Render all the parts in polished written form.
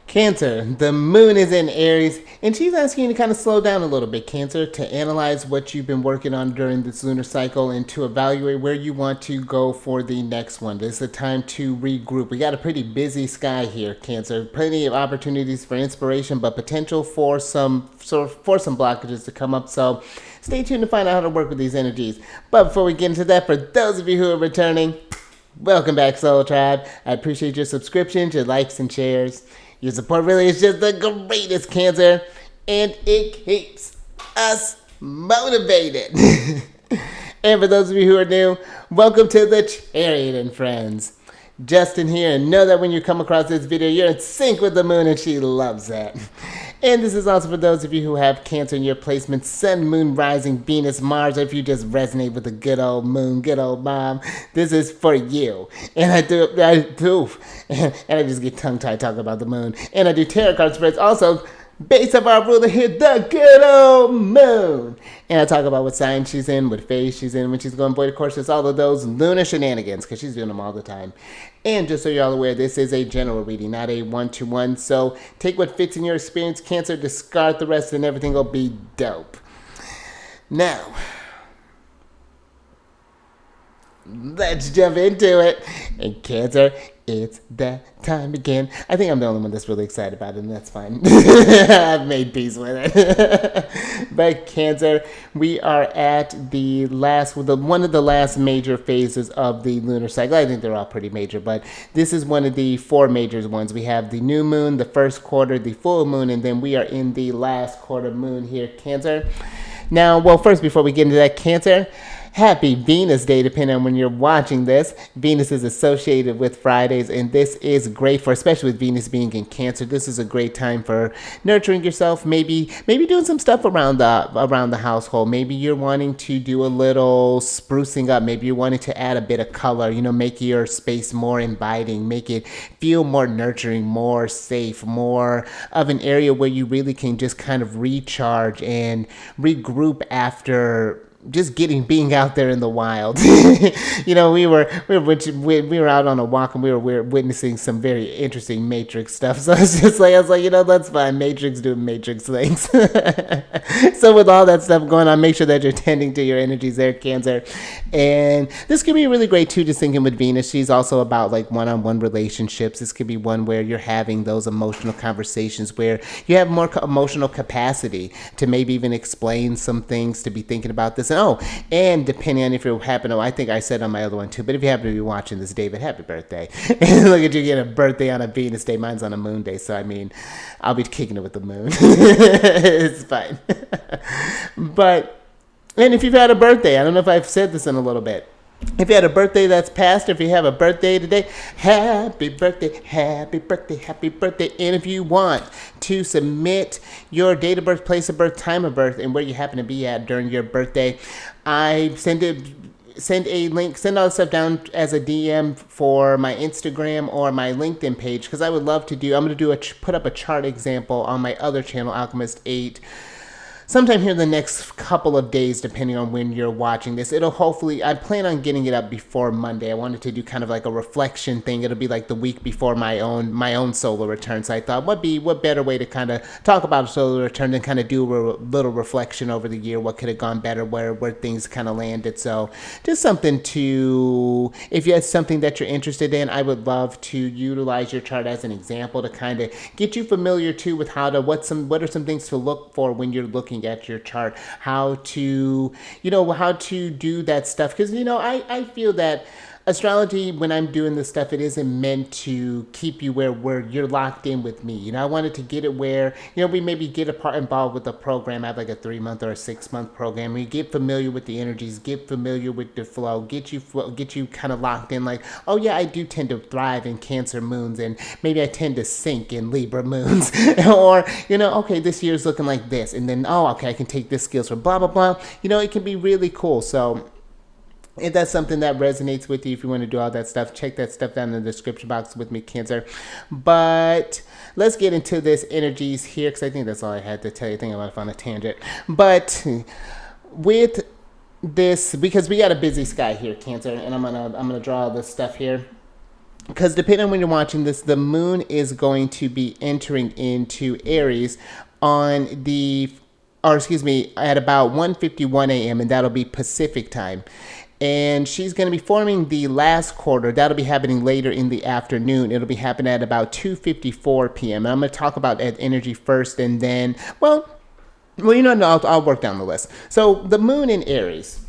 Cancer, the moon is in Aries, and she's asking you to kind of slow down a little bit, Cancer, to analyze what you've been working on during this lunar cycle and to evaluate where you want to go for the next one. This is the time to regroup. We got a pretty busy sky here, Cancer. Plenty of opportunities for inspiration, but potential for some blockages to come up. So stay tuned to find out how to work with these energies. But before we get into that, for those of you who are returning, welcome back, Soul Tribe. I appreciate your subscriptions, your likes, and shares. Your support really is just the greatest, Cancer, and it keeps us motivated. And for those of you who are new, welcome to the Chariot Friends. Justin here, and know that when you come across this video, you're in sync with the moon, and she loves that. And this is also for those of you who have Cancer in your placement, Sun, Moon, Rising, Venus, Mars, or if you just resonate with the good old moon, good old mom, this is for you. And I just get tongue-tied talking about the moon. And I do tarot card spreads also based on our ruler here, the good old moon. And I talk about what sign she's in, what phase she's in, when she's going void of course. It's all of those lunar shenanigans, because she's doing them all the time. And just so you're all aware, this is a general reading, not a one-to-one. So take what fits in your experience, Cancer, discard the rest, and everything will be dope. Now, let's jump into it. And Cancer, it's that time again. I think I'm the only one that's really excited about it, and that's fine. I've made peace with it. But Cancer, we are at the last, one of the last major phases of the lunar cycle. I think they're all pretty major, but this is one of the four major ones. We have the new moon, the first quarter, the full moon, and then we are in the last quarter moon here, Cancer. Now, well, first, before we get into that, Cancer, happy Venus Day, depending on when you're watching this. Venus is associated with Fridays, and this is great for, especially with Venus being in Cancer, this is a great time for nurturing yourself, maybe doing some stuff around the household. Maybe you're wanting to do a little sprucing up. Maybe you're wanting to add a bit of color, make your space more inviting, make it feel more nurturing, more safe, more of an area where you really can just kind of recharge and regroup after just being out there in the wild. We were out on a walk, and we were witnessing some very interesting Matrix stuff. So I was like, that's fine. Matrix doing Matrix things. So with all that stuff going on, make sure that you're tending to your energies there, Cancer. And this could be really great too, just thinking with Venus. She's also about like one-on-one relationships. This could be one where you're having those emotional conversations where you have more emotional capacity to maybe even explain some things, to be thinking about this. And depending on if you happen to, I think I said on my other one too, but if you happen to be watching this, David, happy birthday. Look at you getting a birthday on a Venus day. Mine's on a moon day, so I mean, I'll be kicking it with the moon. It's fine. And if you've had a birthday, I don't know if I've said this in a little bit. If you had a birthday that's passed, or if you have a birthday today, happy birthday, happy birthday, happy birthday. And if you want to submit your date of birth, place of birth, time of birth, and where you happen to be at during your birthday, I send a link, send all the stuff down as a DM for my Instagram or my LinkedIn page, because I would love to put up a chart example on my other channel, Alchemist 8, sometime here in the next couple of days, depending on when you're watching this. It'll hopefully, I plan on getting it up before Monday. I wanted to do kind of like a reflection thing. It'll be like the week before my own solar return. So I thought, what better way to kind of talk about a solar return than kind of do a little reflection over the year, what could have gone better, where things kind of landed. So just something if you have something that you're interested in, I would love to utilize your chart as an example to kind of get you familiar too with what are some things to look for when you're looking at your chart, how to do that stuff, because I feel that astrology, when I'm doing this stuff, it isn't meant to keep you where you're locked in with me. I wanted to get it where, we maybe get involved with a program. I have like a 3-month or a 6-month program where you get familiar with the energies, get familiar with the flow, get you kind of locked in, like, oh yeah, I do tend to thrive in Cancer moons, and maybe I tend to sink in Libra moons. Or, okay, this year's looking like this, and then, oh, okay, I can take this skills for blah, blah, blah. It can be really cool. So if that's something that resonates with you, if you want to do all that stuff, check that stuff down in the description box with me, Cancer. But let's get into this energies here, because I think that's all I had to tell you. I think I'm off on a tangent. But with this, because we got a busy sky here, Cancer, and I'm gonna draw all this stuff here. because depending on when you're watching this, the moon is going to be entering into Aries on the, or excuse me, at about 1:51 a.m., and that'll be Pacific time. And she's going to be forming the last quarter. That'll be happening later in the afternoon. It'll be happening at about 2:54 p.m. And I'm going to talk about that energy first, and then, I'll work down the list. So the moon in Aries.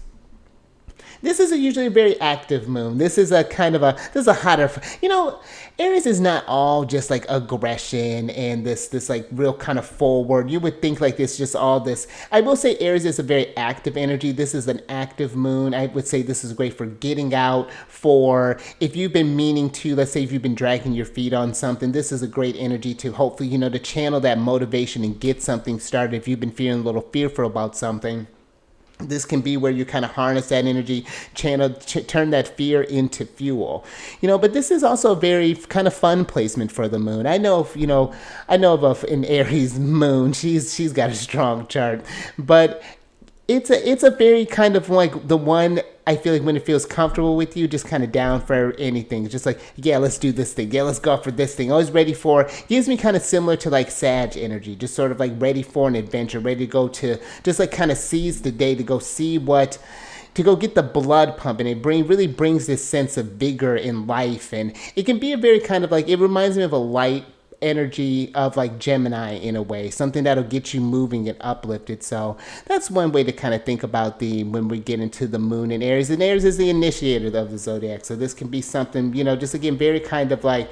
This is usually a very active moon. This is a hotter, Aries is not all just like aggression and this like real kind of forward. You would think like this, just all this. I will say Aries is a very active energy. This is an active moon. I would say this is great for getting out, for if you've been meaning to, let's say if you've been dragging your feet on something, this is a great energy to hopefully, to channel that motivation and get something started. If you've been feeling a little fearful about something, this can be where you kind of harness that energy, turn that fear into fuel, But this is also a very kind of fun placement for the moon. I know of an Aries moon. She's got a strong chart, but it's a very kind of like the one I feel like when it feels comfortable with you, just kind of down for anything. It's just like, yeah, let's do this thing. Yeah, let's go for this thing. Always ready for, gives me kind of similar to like Sag energy, just sort of like ready for an adventure, ready to go to, just like kind of seize the day to go see to go get the blood pumping. It really brings this sense of vigor in life. And it can be a very kind of like, it reminds me of a light energy of like Gemini in a way, something that'll get you moving and uplifted. So that's one way to kind of think about when we get into the moon in Aries. And Aries is the initiator of the zodiac, so this can be something, just again very kind of like,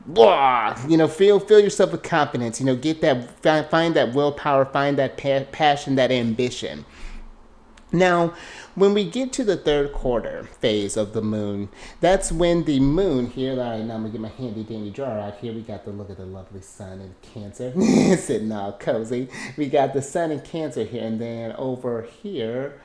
blah, fill yourself with confidence, get that, find that willpower, find that passion, that ambition. Now, when we get to the third quarter phase of the moon, that's when the moon here, all right, now I'm going to get my handy dandy drawer out here. We got the look at the lovely sun in Cancer, sitting all cozy. We got the sun in Cancer here, and then over here,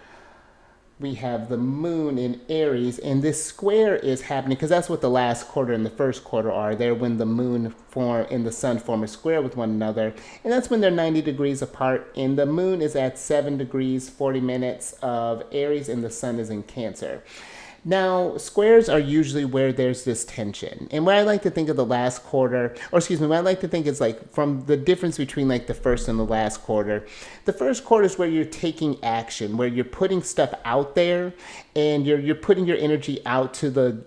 we have the moon in Aries, and this square is happening because that's what the last quarter and the first quarter are. They're when the moon and the sun form a square with one another, and that's when they're 90 degrees apart, and the moon is at 7 degrees 40 minutes of Aries, and the sun is in Cancer. Now, squares are usually where there's this tension. And what I like to think of the last quarter, what I like to think is like from the difference between like the first and the last quarter. The first quarter is where you're taking action, where you're putting stuff out there and you're putting your energy out to the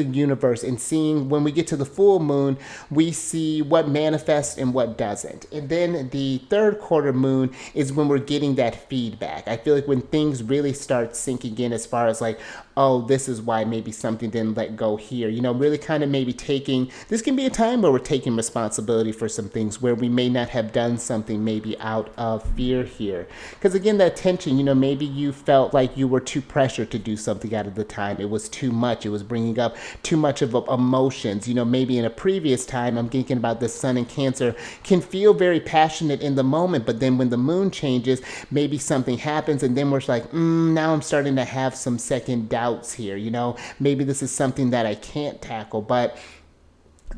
universe, and seeing when we get to the full moon, we see what manifests and what doesn't. And then the third quarter moon is when we're getting that feedback. I feel like when things really start sinking in as far as like, oh, this is why maybe something didn't let go here. Really kind of maybe this can be a time where we're taking responsibility for some things where we may not have done something maybe out of fear here. Because again, that tension, maybe you felt like you were too pressured to do something out of the time. It was too much. It was bringing up too much of emotions. Maybe in a previous time, I'm thinking about the sun in Cancer, can feel very passionate in the moment, but then when the moon changes, maybe something happens, and then we're like, now I'm starting to have some second doubts here. Maybe this is something that I can't tackle. But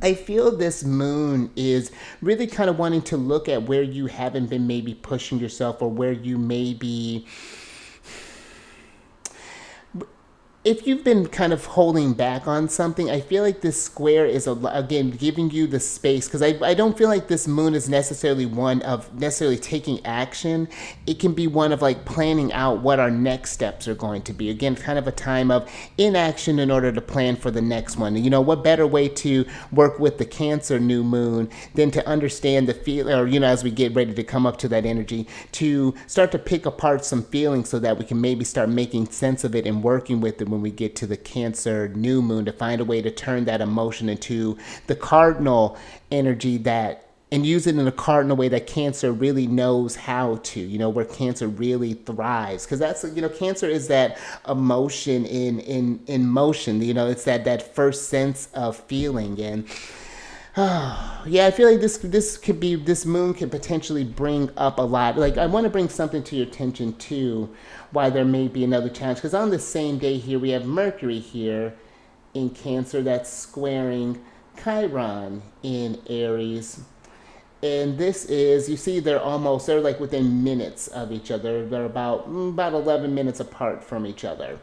I feel this moon is really kind of wanting to look at where you haven't been maybe pushing yourself, or where you may be, if you've been kind of holding back on something. I feel like this square is, again, giving you the space, because I don't feel like this moon is necessarily one of necessarily taking action. It can be one of like planning out what our next steps are going to be. Again, kind of a time of inaction in order to plan for the next one. What better way to work with the Cancer new moon than to understand the feel, or, as we get ready to come up to that energy, to start to pick apart some feelings so that we can maybe start making sense of it and working with it when we get to the Cancer new moon, to find a way to turn that emotion into the cardinal energy and use it in a cardinal way that Cancer really knows how to, where Cancer really thrives. Because that's, Cancer is that emotion in motion, it's that first sense of feeling. And yeah, I feel like this moon can potentially bring up a lot. Like, I want to bring something to your attention too, why there may be another challenge. Because on the same day here, we have Mercury here in Cancer that's squaring Chiron in Aries. And this is, you see, they're like within minutes of each other. They're about 11 minutes apart from each other.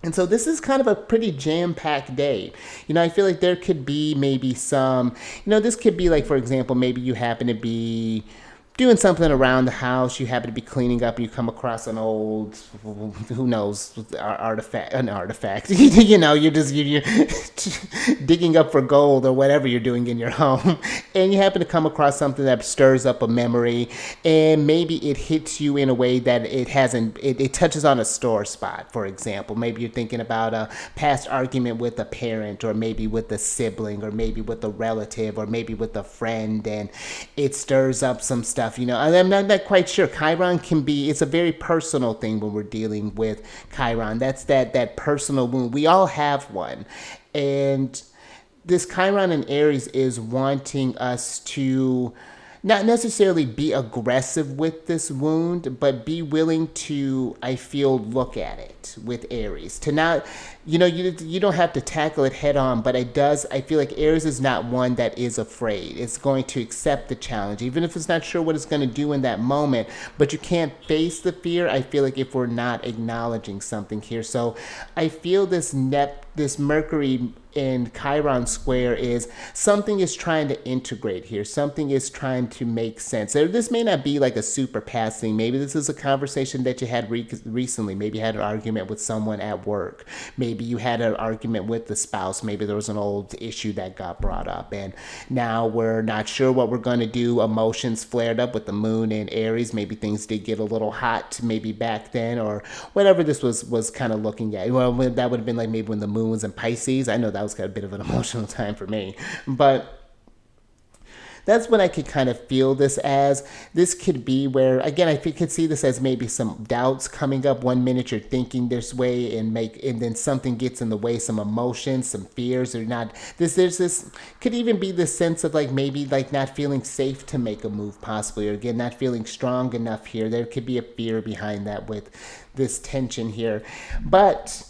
And so this is kind of a pretty jam-packed day. I feel like there could be maybe some, this could be like, for example, maybe you happen to be doing something around the house, you happen to be cleaning up, and you come across an old, who knows, an artifact. You're digging up for gold or whatever you're doing in your home, and you happen to come across something that stirs up a memory, and maybe it hits you in a way that it hasn't. It touches on a sore spot, for example. Maybe you're thinking about a past argument with a parent, or maybe with a sibling, or maybe with a relative, or maybe with a friend, and it stirs up some stuff. I'm not quite sure. Chiron it's a very personal thing when we're dealing with Chiron. That's that personal wound. We all have one. And this Chiron in Aries is wanting us to not necessarily be aggressive with this wound, but be willing to, I feel, look at it with Aries. To not, you don't have to tackle it head on, but I feel like Aries is not one that is afraid. It's going to accept the challenge, even if it's not sure what it's going to do in that moment, but you can't face the fear, I feel like, if we're not acknowledging something here. So I feel this Mercury in Chiron square is something is trying to integrate here. Something is trying to make sense. This may not be like a super past thing. Maybe this is a conversation that you had recently. Maybe you had an argument with someone at work. Maybe you had an argument with the spouse. Maybe there was an old issue that got brought up, and now we're not sure what we're going to do. Emotions flared up with the moon in Aries. Maybe things did get a little hot maybe back then, or whatever this was kind of looking at. Well, that would have been like maybe when the moon was in Pisces. I know that was kind of a bit of an emotional time for me, but that's what I could kind of feel this as. This could be where, again, I could see this as maybe some doubts coming up. One minute you're thinking this way, and then something gets in the way, some emotions, some fears, or not. There's this could even be this sense of like maybe like not feeling safe to make a move, possibly, or again not feeling strong enough here. There could be a fear behind that with this tension here, but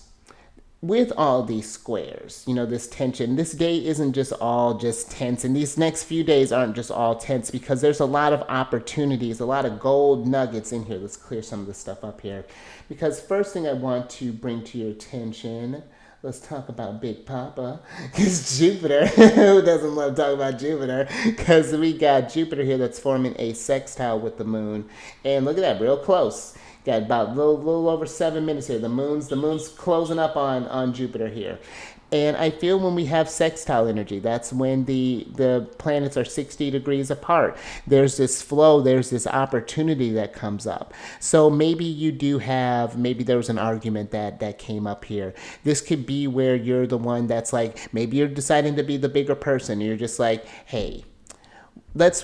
with all these squares, this tension, this day isn't just all just tense, and these next few days aren't just all tense, because there's a lot of opportunities, a lot of gold nuggets in here. Let's clear some of this stuff up here, because first thing I want to bring to your attention, let's talk about Big Papa, because Jupiter, who doesn't love talking about Jupiter, because we got Jupiter here that's forming a sextile with the moon, and look at that, real close. Got about a little over 7 minutes here. The moon's closing up on Jupiter here. And I feel when we have sextile energy, that's when the planets are 60 degrees apart. There's this flow, there's this opportunity that comes up. So maybe you do have, maybe there was an argument that came up here. This could be where you're the one that's like, maybe you're deciding to be the bigger person. You're just like, hey,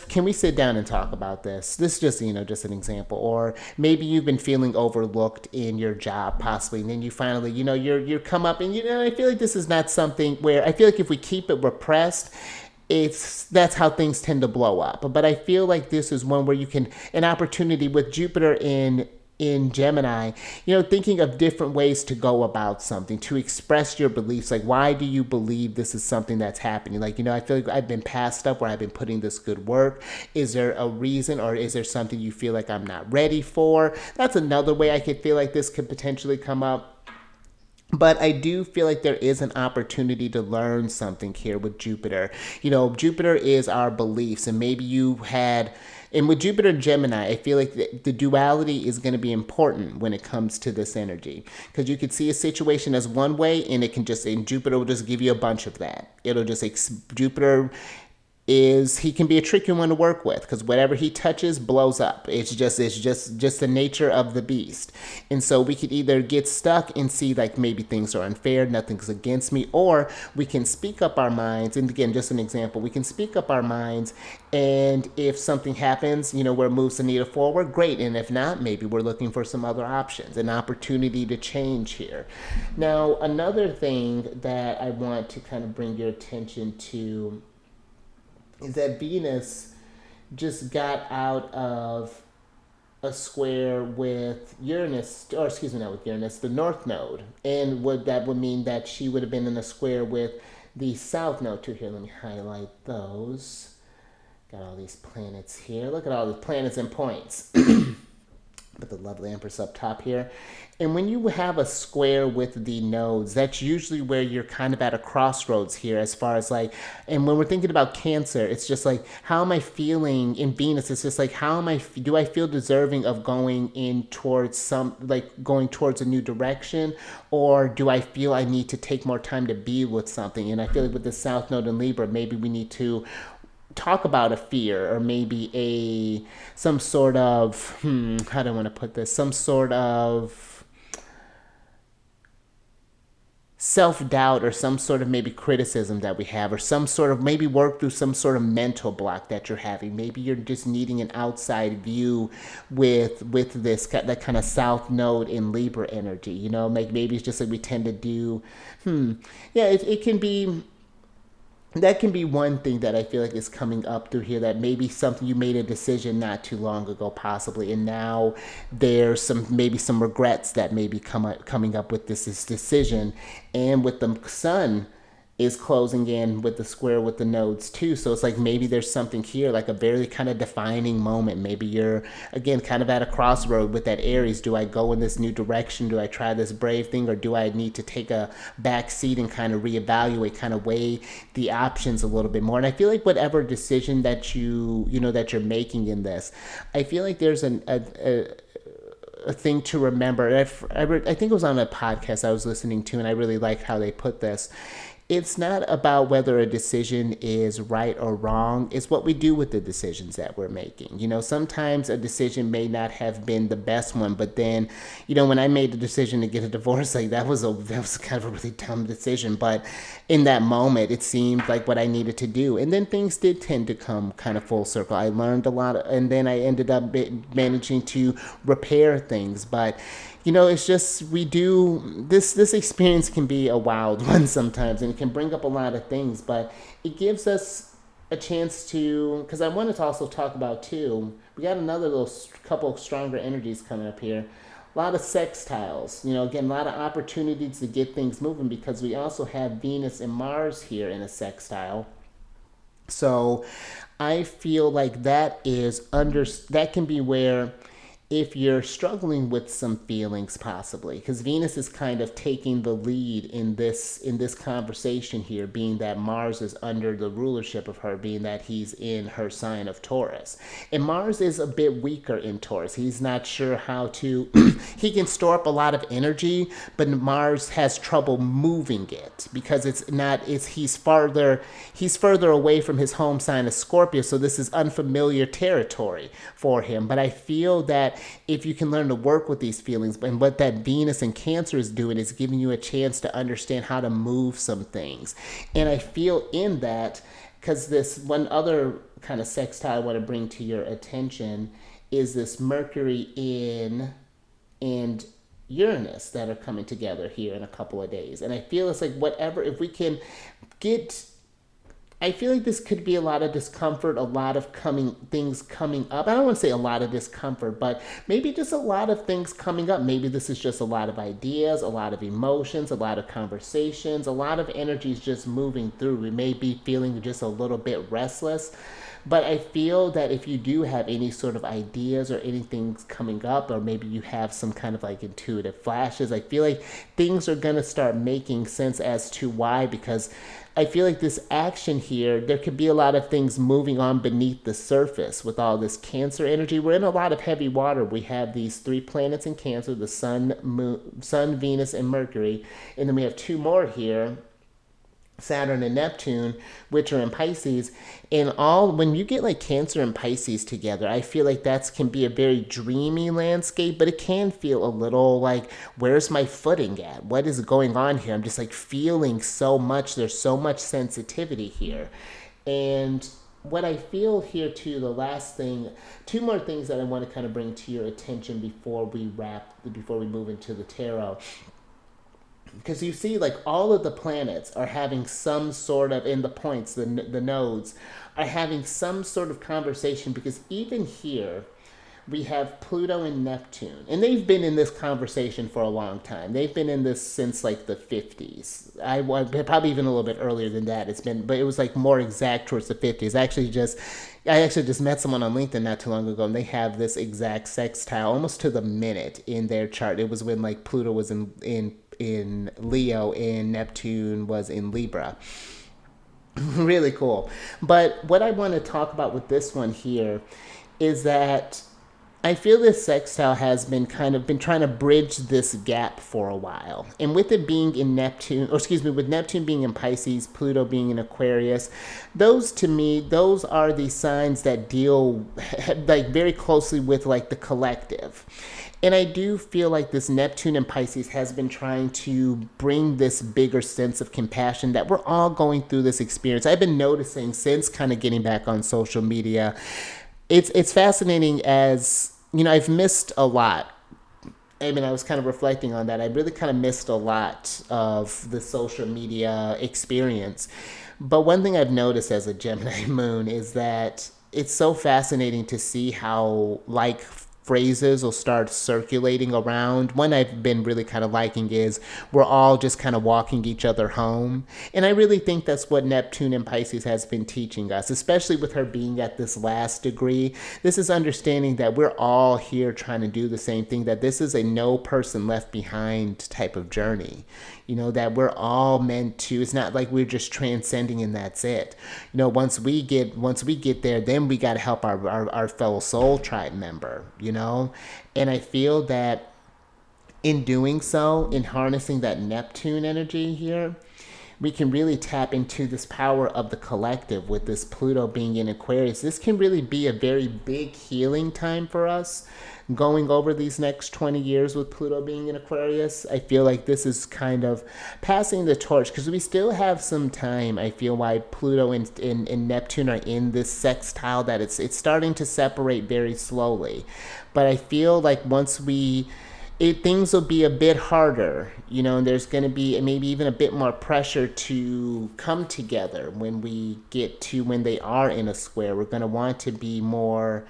can we sit down and talk about this? This is just an example. Or maybe you've been feeling overlooked in your job, possibly, and then you finally, you're come up, and I feel like this is not something where I feel like if we keep it repressed, that's how things tend to blow up. But I feel like this is one where you can, an opportunity with Jupiter in Gemini, thinking of different ways to go about something, to express your beliefs. Like, why do you believe this is something that's happening? Like, I feel like I've been passed up where I've been putting this good work. Is there a reason, or is there something you feel like I'm not ready for? That's another way I could feel like this could potentially come up. But I do feel like there is an opportunity to learn something here with Jupiter. Jupiter is our beliefs, and maybe you had, and with Jupiter and Gemini, I feel like the duality is going to be important when it comes to this energy, because you could see a situation as one way, and and Jupiter will just give you a bunch of that. Jupiter he can be a tricky one to work with, because whatever he touches blows up. It's just the nature of the beast. And so we could either get stuck and see like maybe things are unfair, nothing's against me, or we can speak up our minds. And again, just an example, we can speak up our minds, and if something happens, where it moves the needle forward, great. And if not, maybe we're looking for some other options, an opportunity to change here. Now, another thing that I want to kind of bring your attention to is that Venus just got out of a square with Uranus, or excuse me, not with Uranus, the North Node. And that would mean that she would have been in a square with the South Node too. Here, let me highlight those. Got all these planets here. Look at all the planets and points. with the lovely Empress up top here. And when you have a square with the nodes, that's usually where you're kind of at a crossroads here as far as like, and when we're thinking about Cancer, it's just like, how am I feeling in Venus? It's just like, do I feel deserving of going in towards going towards a new direction? Or do I feel I need to take more time to be with something? And I feel like with the South Node in Libra, maybe we need to talk about a fear or maybe some sort of how do I want to put this, some sort of self-doubt or some sort of maybe criticism that we have, or some sort of maybe work through some sort of mental block that you're having. Maybe you're just needing an outside view with this that kind of South Node in Libra energy, you know, like maybe it's just like we tend to do yeah, it can be, that can be one thing that I feel like is coming up through here, that maybe something you made a decision not too long ago possibly, and now there's some regrets that maybe coming up with this decision. And with the sun is closing in with the square with the nodes too. So it's like maybe there's something here, like a very kind of defining moment. Maybe you're, again, kind of at a crossroad with that Aries. Do I go in this new direction? Do I try this brave thing? Or do I need to take a back seat and kind of reevaluate, kind of weigh the options a little bit more? And I feel like whatever decision that that you're making in this, I feel like there's a thing to remember. I think it was on a podcast I was listening to, and I really liked how they put this. It's not about whether a decision is right or wrong. It's what we do with the decisions that we're making. You know, sometimes a decision may not have been the best one, but then, you know, when I made the decision to get a divorce, like that was kind of a really dumb decision. But in that moment, it seemed like what I needed to do. And then things did tend to come kind of full circle. I learned a lot, and then I ended up managing to repair things. But you know, it's just, we do this experience can be a wild one sometimes, and it can bring up a lot of things, but it gives us a chance to, because I wanted to also talk about too, we got another little couple of stronger energies coming up here. A lot of sextiles, you know, again, a lot of opportunities to get things moving, because we also have Venus and Mars here in a sextile. So I feel like that can be where, if you're struggling with some feelings possibly, because Venus is kind of taking the lead in this conversation here, being that Mars is under the rulership of her, being that he's in her sign of Taurus. And Mars is a bit weaker in Taurus. He's not sure how to, he can store up a lot of energy, but Mars has trouble moving it, because he's farther away from his home sign of Scorpio, so this is unfamiliar territory for him. But I feel that if you can learn to work with these feelings, and what that Venus and Cancer is doing is giving you a chance to understand how to move some things. And I feel in that, because this one other kind of sextile I want to bring to your attention is this Mercury and Uranus that are coming together here in a couple of days. And I feel it's like if we can get, I feel like this could be a lot of discomfort, a lot of things coming up. I don't want to say a lot of discomfort, but maybe just a lot of things coming up. Maybe this is just a lot of ideas, a lot of emotions, a lot of conversations, a lot of energies just moving through. We may be feeling just a little bit restless. But I feel that if you do have any sort of ideas or anything coming up, or maybe you have some kind of like intuitive flashes, I feel like things are going to start making sense as to why, because I feel like this action here, there could be a lot of things moving on beneath the surface with all this Cancer energy. We're in a lot of heavy water. We have these 3 planets in Cancer, the Sun, Venus, and Mercury. And then we have 2 more here, Saturn and Neptune, which are in Pisces. And when you get like Cancer and Pisces together, I feel like that can be a very dreamy landscape, but it can feel a little like, where's my footing at? What is going on here? I'm just like feeling so much. There's so much sensitivity here. And what I feel here too, the last thing, 2 more things that I want to kind of bring to your attention before we move into the tarot. Because you see, like, all of the planets are having some sort of, in the points, the nodes, are having some sort of conversation. Because even here, we have Pluto and Neptune. And they've been in this conversation for a long time. They've been in this since like the 50s. Probably even a little bit earlier than that. But it was like more exact towards the 50s. I actually just met someone on LinkedIn not too long ago, and they have this exact sextile almost to the minute in their chart. It was when like Pluto was in Leo and Neptune was in Libra. Really cool. But what I want to talk about with this one here is that I feel this sextile has been trying to bridge this gap for a while. And with it being in with Neptune being in Pisces, Pluto being in Aquarius, those are the signs that deal like very closely with like the collective. And I do feel like this Neptune and Pisces has been trying to bring this bigger sense of compassion that we're all going through this experience. I've been noticing since kind of getting back on social media. It's fascinating as, I've missed a lot. I mean, I was kind of reflecting on that. I really kind of missed a lot of the social media experience. But one thing I've noticed as a Gemini moon is that it's so fascinating to see how, like, phrases will start circulating around. One I've been really kind of liking is we're all just kind of walking each other home. And I really think that's what Neptune and Pisces has been teaching us, especially with her being at this last degree. This is understanding that we're all here trying to do the same thing, that this is a no person left behind type of journey. That we're all meant to, it's not like we're just transcending and that's it. Once we get there, then we got to help our fellow soul tribe member, And I feel that in doing so, in harnessing that Neptune energy here, we can really tap into this power of the collective with this Pluto being in Aquarius. This can really be a very big healing time for us going over these next 20 years with Pluto being in Aquarius. I feel like this is kind of passing the torch because we still have some time. I feel why Pluto and Neptune are in this sextile, that it's starting to separate very slowly. But I feel like once things will be a bit harder, and there's going to be maybe even a bit more pressure to come together when they are in a square. We're going to want to be more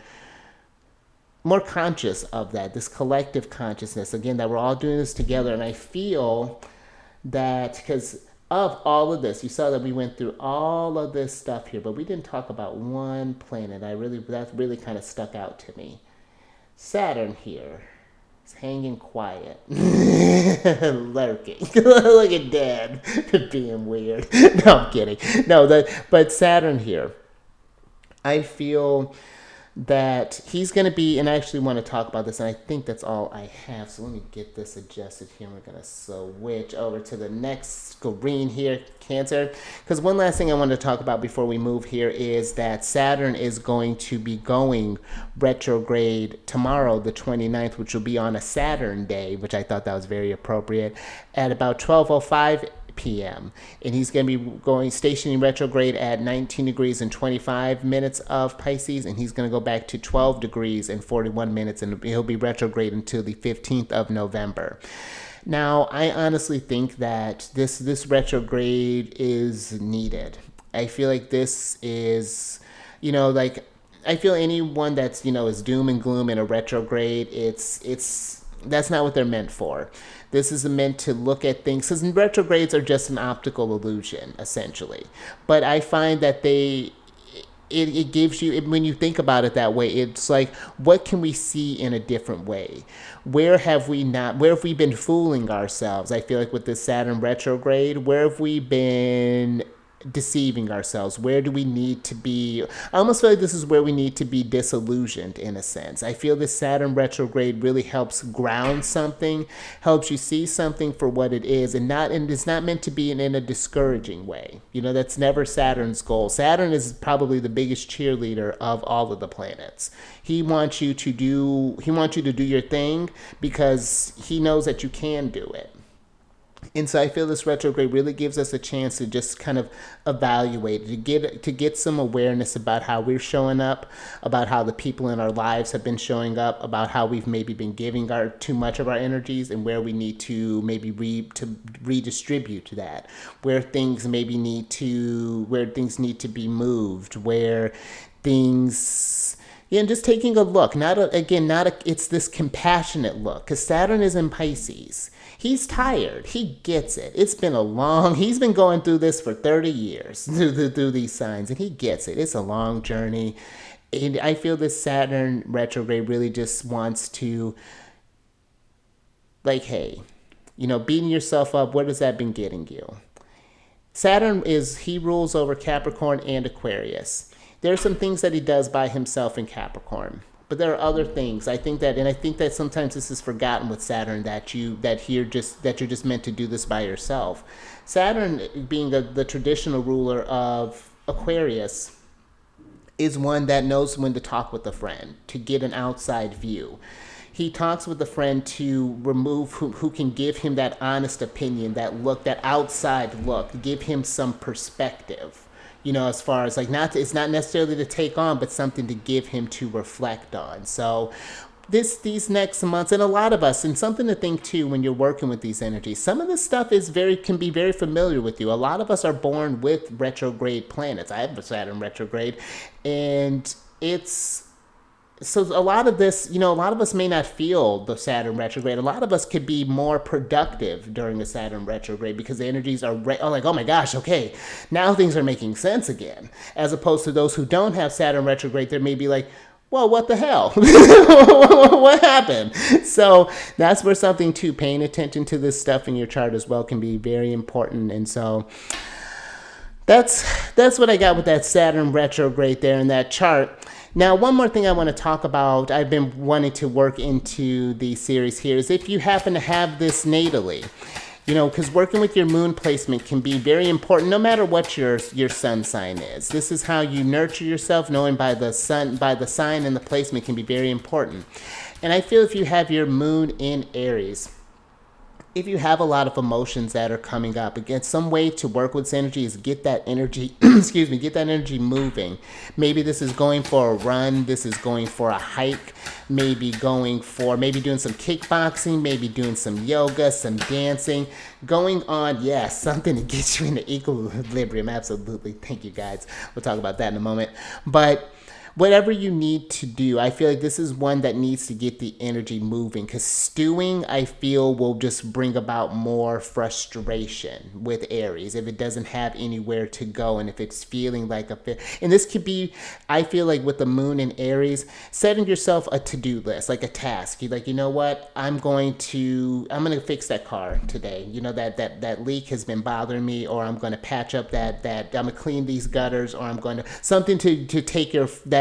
conscious of that, this collective consciousness, again, that we're all doing this together. And I feel that because of all of this, you saw that we went through all of this stuff here, but we didn't talk about one planet. That really kind of stuck out to me. Saturn here. Hanging quiet, lurking. Look at Dad being weird. No, I'm kidding. But Saturn here, I feel that he's going to be, and I actually want to talk about this, and I think that's all I have. So let me get this adjusted here. We're going to switch over to the next screen here, Cancer. Because one last thing I want to talk about before we move here is that Saturn is going to be going retrograde tomorrow, the 29th, which will be on a Saturn day, which I thought that was very appropriate, at about 12:05 p.m. And he's going to be stationing retrograde at 19 degrees and 25 minutes of Pisces, and he's going to go back to 12 degrees and 41 minutes, and he'll be retrograde until the 15th of November. Now, I honestly think that this retrograde is needed. I feel like this is, I feel anyone that's, is doom and gloom in a retrograde, that's not what they're meant for. This is meant to look at things, because retrogrades are just an optical illusion, essentially. But I find that it gives you, when you think about it that way, it's like, what can we see in a different way? Where have we been fooling ourselves? I feel like with this Saturn retrograde, where have we been deceiving ourselves? Where do we need to be? I almost feel like this is where we need to be disillusioned, in a sense. I feel this Saturn retrograde really helps ground something, helps you see something for what it is, and it's not meant to be in a discouraging way. That's never Saturn's goal. Saturn is probably the biggest cheerleader of all of the planets. He wants you to do your thing because he knows that you can do it. And so I feel this retrograde really gives us a chance to just kind of evaluate, to get some awareness about how we're showing up, about how the people in our lives have been showing up, about how we've maybe been giving too much of our energies, and where we need to maybe redistribute that, where things need to be moved, where things Yeah, and just taking a look, it's this compassionate look, because Saturn is in Pisces. He's tired. He gets it. He's been going through this for 30 years, through these signs, and he gets it. It's a long journey. And I feel this Saturn retrograde really just wants to, like, hey, beating yourself up, what has that been getting you? He rules over Capricorn and Aquarius. There are some things that he does by himself in Capricorn, but there are other things. I think that sometimes this is forgotten with Saturn, that you're just meant to do this by yourself. Saturn, being the traditional ruler of Aquarius, is one that knows when to talk with a friend, to get an outside view. He talks with a friend to remove who can give him that honest opinion, that look, that outside look, give him some perspective. As far as it's not necessarily to take on, but something to give him to reflect on. So these next months, and a lot of us, and something to think too when you're working with these energies, some of this stuff can be very familiar with you. A lot of us are born with retrograde planets. I have a Saturn retrograde, and so a lot of this, a lot of us may not feel the Saturn retrograde. A lot of us could be more productive during the Saturn retrograde because the energies are like, oh my gosh, okay, now things are making sense again. As opposed to those who don't have Saturn retrograde, they may be like, well, what the hell? What happened? So that's where something too, paying attention to this stuff in your chart as well can be very important. And so that's what I got with that Saturn retrograde there in that chart. Now, one more thing I want to talk about, I've been wanting to work into the series here, is if you happen to have this natally, because working with your moon placement can be very important no matter what your sun sign is. This is how you nurture yourself, knowing by the sign and the placement can be very important. And I feel if you have your moon in Aries, if you have a lot of emotions that are coming up, again, some way to work with this energy is get that energy, get that energy moving. Maybe this is going for a run, this is going for a hike, maybe doing some kickboxing, maybe doing some yoga, some dancing, going on, something to get you into equilibrium. Absolutely. Thank you, guys. We'll talk about that in a moment. But whatever you need to do, I feel like this is one that needs to get the energy moving, because stewing, I feel, will just bring about more frustration with Aries if it doesn't have anywhere to go, and if it's feeling like and this could be, I feel like with the moon in Aries, setting yourself a to-do list, like a task. You're like, you know what, I'm going to fix that car today. That leak has been bothering me, or I'm going to patch up that I'm going to clean these gutters, or I'm going to something to take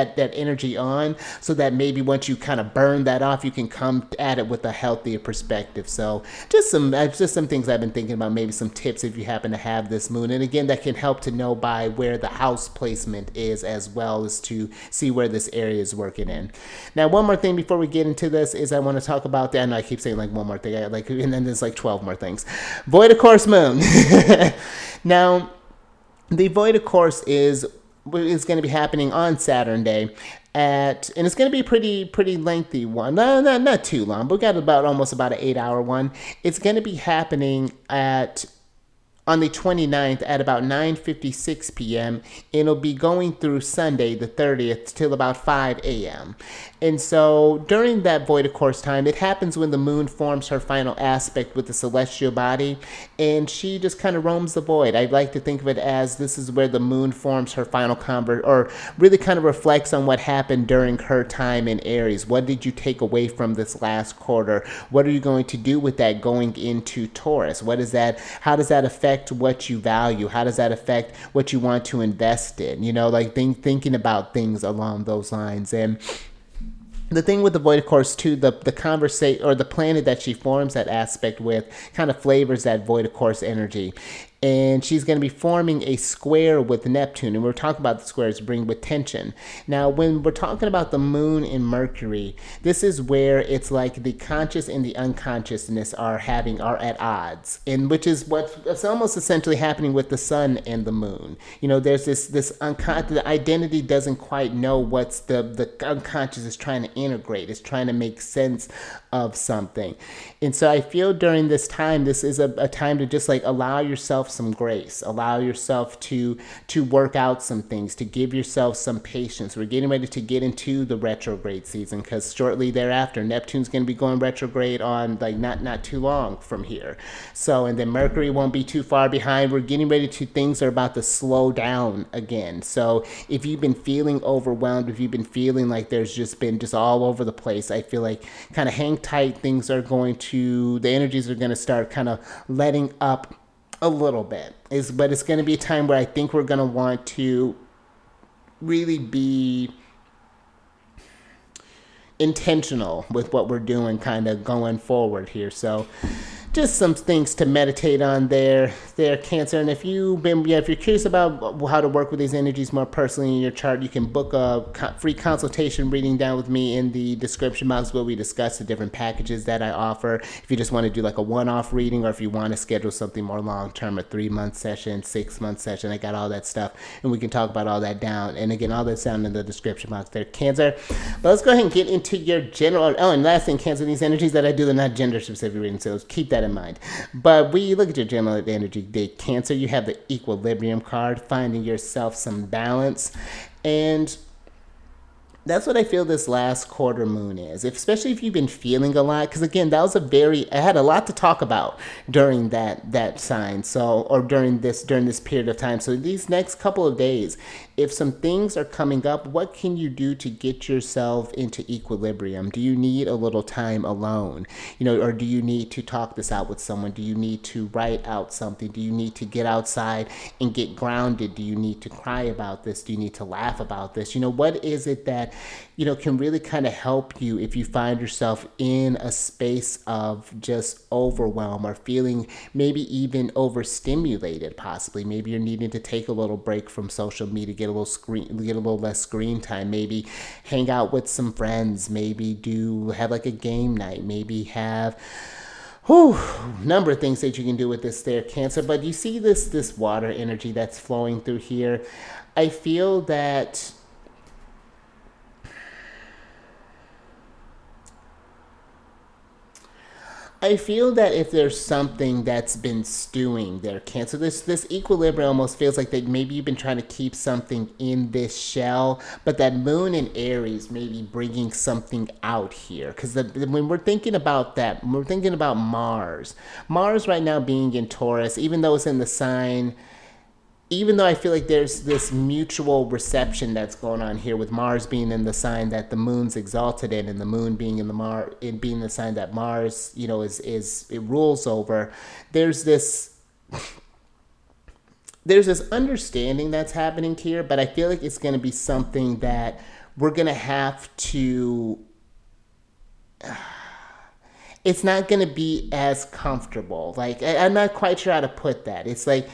that energy on, so that maybe once you kind of burn that off, you can come at it with a healthier perspective. So just some things I've been thinking about, maybe some tips if you happen to have this moon. And again, that can help to know by where the house placement is, as well as to see where this area is working in. Now, one more thing before we get into this is I want to talk about that. I know I keep saying like one more thing, and then there's like 12 more things. Void of course moon. Now, the void of course is going to be happening on Saturn Day and it's going to be a pretty lengthy one. No, not too long, but we got almost about an 8-hour one. It's going to be happening on the 29th at about 9:56 p.m. and it'll be going through Sunday the 30th till about 5 a.m. And so during that void of course time, it happens when the moon forms her final aspect with the celestial body, and she just kind of roams the void. I like to think of it as this is where the moon forms her final or really kind of reflects on what happened during her time in Aries. What did you take away from this last quarter? What are you going to do with that going into Taurus? How does that affect what you value? How does that affect what you want to invest in? Thinking about things along those lines. And the thing with the void of course too, the conversation or the planet that she forms that aspect with kind of flavors that void of course energy. And she's going to be forming a square with Neptune. And we're talking about the squares bring with tension. Now, when we're talking about the moon and Mercury, this is where it's like the conscious and the unconsciousness are at odds. And which is it's almost essentially happening with the sun and the moon. There's this unconscious, the identity doesn't quite know what's the unconscious is trying to integrate. It's trying to make sense of something. And so I feel during this time, this is a time to just like allow yourself yourself some grace. Allow yourself to work out some things, to give yourself some patience. We're getting ready to get into the retrograde season, because shortly thereafter, Neptune's going to be going retrograde on like not too long from here. So, and then Mercury won't be too far behind. We're getting ready to, things are about to slow down again. So if you've been feeling overwhelmed, if you've been feeling like there's just been just all over the place, I feel like kind of hang tight. Things are going to, the energies are going to start kind of letting up a little bit. But it's going to be a time where I think we're going to want to really be intentional with what we're doing kind of going forward here. So just some things to meditate on there, Cancer. And if you've been, if you're curious about how to work with these energies more personally in your chart, you can book a free consultation reading down with me in the description box, where we discuss the different packages that I offer. If you just want to do like a one-off reading, or if you want to schedule something more long-term, a 3-month session, 6-month session, I got all that stuff, and we can talk about all that down. And again, all that's down in the description box there, Cancer. But let's go ahead and get into your general. Oh, and last thing, Cancer, these energies that I do, they're not gender-specific readings, so keep that in mind. But we look at your general energy day, Cancer. You have the equilibrium card, finding yourself some balance. And that's what I feel this last quarter moon is, especially if you've been feeling a lot. Because again, that was I had a lot to talk about during that sign. So, or during this period of time. So these next couple of days, if some things are coming up, what can you do to get yourself into equilibrium? Do you need a little time alone? Or do you need to talk this out with someone? Do you need to write out something? Do you need to get outside and get grounded? Do you need to cry about this? Do you need to laugh about this? What is it that, can really kind of help you if you find yourself in a space of just overwhelm, or feeling maybe even overstimulated, possibly. Maybe you're needing to take a little break from social media, get a little less screen time, maybe hang out with some friends, maybe have like a game night, maybe have number of things that you can do with this there, Cancer. But you see this water energy that's flowing through here. I feel that if there's something that's been stewing there, Cancer, this equilibrium almost feels like that maybe you've been trying to keep something in this shell, but that moon in Aries may be bringing something out here. Because when we're thinking about that, we're thinking about Mars. Mars right now being in Taurus, even though it's in the sign, even though I feel like there's this mutual reception that's going on here, with Mars being in the sign that the moon's exalted in, and the moon being in being the sign that Mars, it rules over. There's this understanding that's happening here, but I feel like it's going to be something that we're going to have to. It's not going to be as comfortable. Like, I'm not quite sure how to put that. It's like,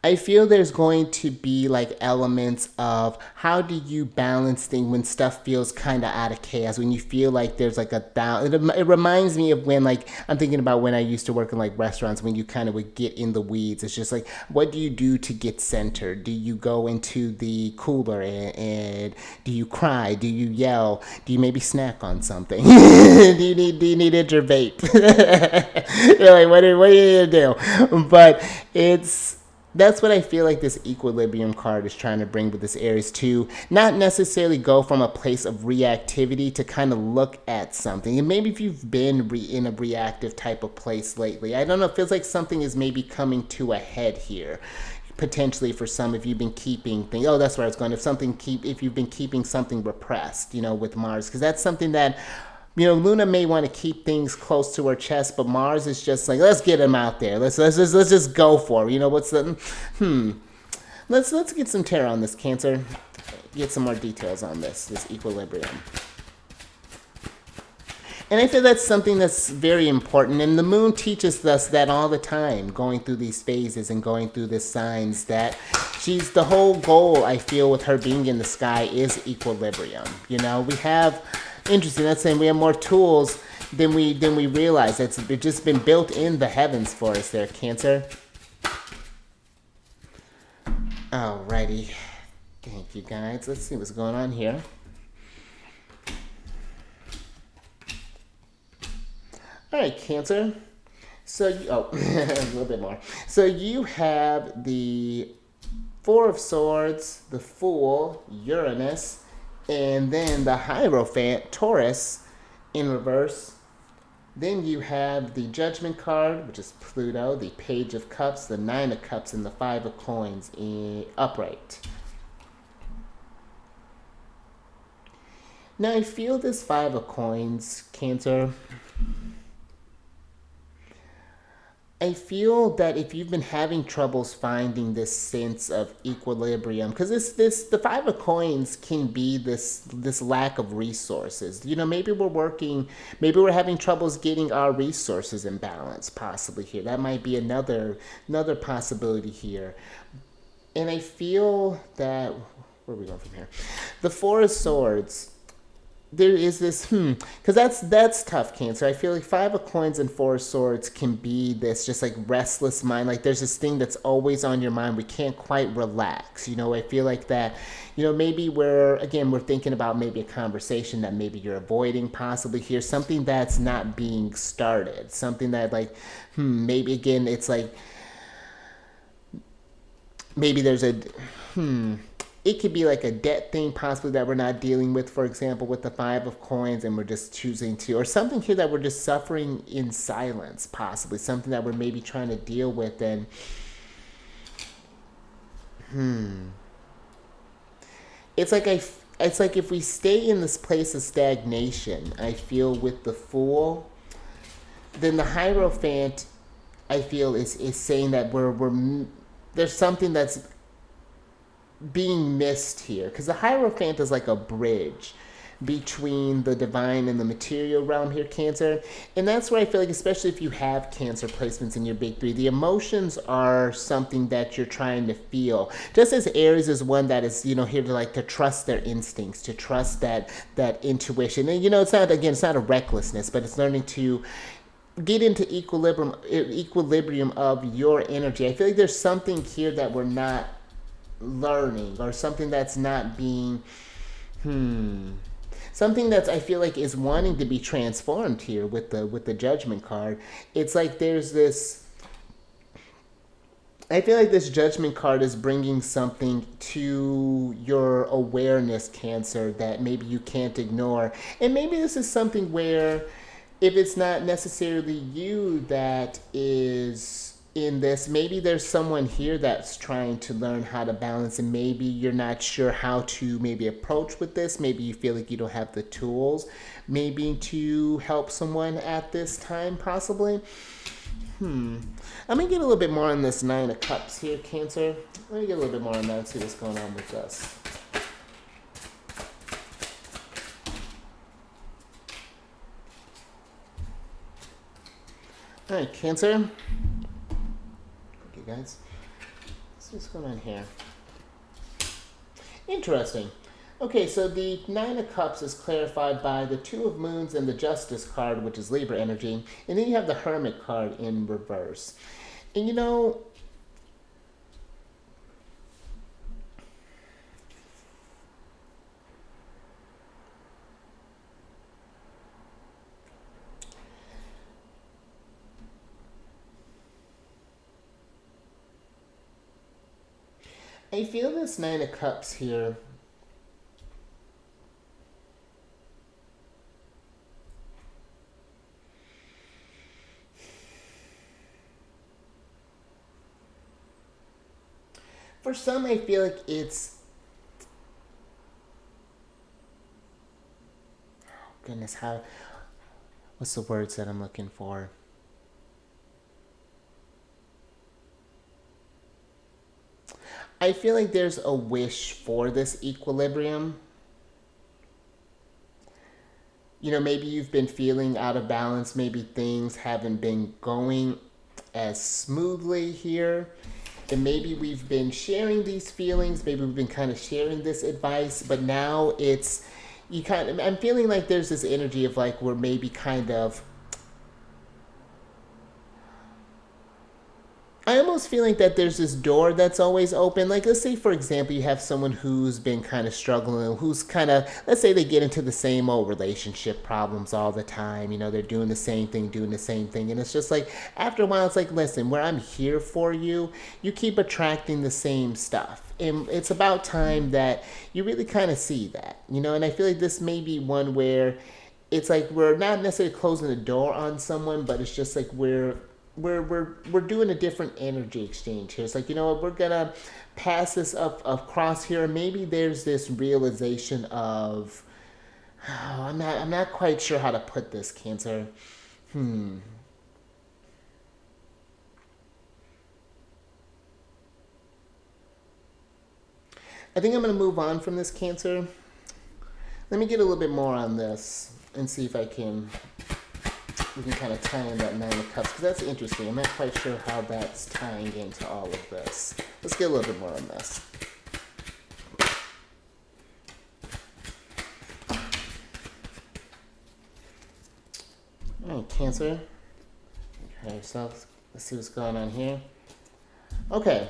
I feel there's going to be like elements of how do you balance things when stuff feels kind of out of chaos, when you feel like there's like a down. It reminds me of when, like, I'm thinking about when I used to work in like restaurants, when you kind of would get in the weeds. It's just like, what do you do to get centered? Do you go into the cooler and do you cry? Do you yell? Do you maybe snack on something? do you need vape? You're like, what are you gonna do? But that's what I feel like this equilibrium card is trying to bring with this Aries, to not necessarily go from a place of reactivity to kind of look at something. And maybe if you've been in a reactive type of place lately, I don't know, it feels like something is maybe coming to a head here. Potentially for some, if you've been keeping things, that's where I was going. If you've been keeping something repressed, with Mars, because that's something that, Luna may want to keep things close to her chest, but Mars is just like, let's get him out there. Let's just go for it. What's the Let's get some tarot on this, Cancer. Get some more details on this equilibrium. And I feel that's something that's very important. And the moon teaches us that all the time, going through these phases and going through these signs, that the whole goal, I feel, with her being in the sky is equilibrium. We have, interesting, that's saying we have more tools than we realize. It's just been built in the heavens for us there, Cancer. Alrighty. Thank you, guys. Let's see what's going on here. All right, Cancer. So, a little bit more. So you have the Four of Swords, the Fool, Uranus, and then the Hierophant, Taurus, in reverse. Then you have the Judgment card, which is Pluto, the Page of Cups, the Nine of Cups, and the Five of Coins in upright. Now I feel this Five of Coins, Cancer. I feel that if you've been having troubles finding this sense of equilibrium, because the Five of Coins can be this lack of resources. You know, maybe we're having troubles getting our resources in balance. Possibly here, that might be another possibility here. And I feel that where are we going from here? The Four of Swords, there is this because that's tough, Cancer. I feel like Five of Coins and Four of Swords can be this just like restless mind, like there's this thing that's always on your mind. We can't quite relax, you know. I feel like that, you know, maybe we're thinking about maybe a conversation that maybe you're avoiding, possibly here, something that's not being started, something that like maybe again it's like maybe there's a it could be like a debt thing possibly that we're not dealing with, for example, with the Five of Coins, and we're just choosing to, or something here that we're just suffering in silence, possibly something that we're maybe trying to deal with. And it's like it's like if we stay in this place of stagnation, I feel with the Fool, then the Hierophant, I feel is saying that we're there's something that's being missed here, because the Hierophant is like a bridge between the divine and the material realm here, Cancer. And that's where I feel like, especially if you have Cancer placements in your big three, the emotions are something that you're trying to feel, just as Aries is one that is, you know, here to like to trust their instincts, to trust that intuition. And you know, it's not a recklessness, but it's learning to get into equilibrium of your energy. I feel like there's something here that we're not learning, or something that's not being something that's, I feel like, is wanting to be transformed here with the Judgment card. It's like there's this, I feel like this Judgment card is bringing something to your awareness, Cancer, that maybe you can't ignore. And maybe this is something where if it's not necessarily you that is in this, maybe there's someone here that's trying to learn how to balance, and maybe you're not sure how to maybe approach with this. Maybe you feel like you don't have the tools maybe to help someone at this time, possibly. I'm gonna get a little bit more on this Nine of Cups here, Cancer. Let me get a little bit more on that and see what's going on with us. All right, Cancer. Guys, let's see what's going on here. Interesting. Okay, so the Nine of Cups is clarified by the Two of Moons and the Justice card, which is Libra energy, and then you have the Hermit card in reverse. And you know, I feel this Nine of Cups here. For some, I feel like it's, oh goodness, what's the words that I'm looking for? I feel like there's a wish for this equilibrium. You know, maybe you've been feeling out of balance. Maybe things haven't been going as smoothly here. And maybe we've been sharing these feelings. Maybe we've been kind of sharing this advice. But now I'm feeling like there's this energy of like we're maybe kind of, I almost almost feel like that there's this door that's always open. Like, let's say, for example, you have someone who's been kind of struggling, who's kind of, let's say they get into the same old relationship problems all the time. You know, they're doing the same thing, doing the same thing. And it's just like, after a while, it's like, listen, where I'm here for you, you keep attracting the same stuff. And it's about time that you really kind of see that, you know. And I feel like this may be one where it's like we're not necessarily closing the door on someone, but it's just like we're doing a different energy exchange here. It's like, you know what, we're gonna pass this up across here. Maybe there's this realization of, oh, I'm not quite sure how to put this, Cancer. I think I'm gonna move on from this, Cancer. Let me get a little bit more on this and see if we can kind of tie in that Nine of Cups, because that's interesting. I'm not quite sure how that's tying into all of this. Let's get a little bit more on this. All right, Cancer. Okay, so let's see what's going on here. Okay.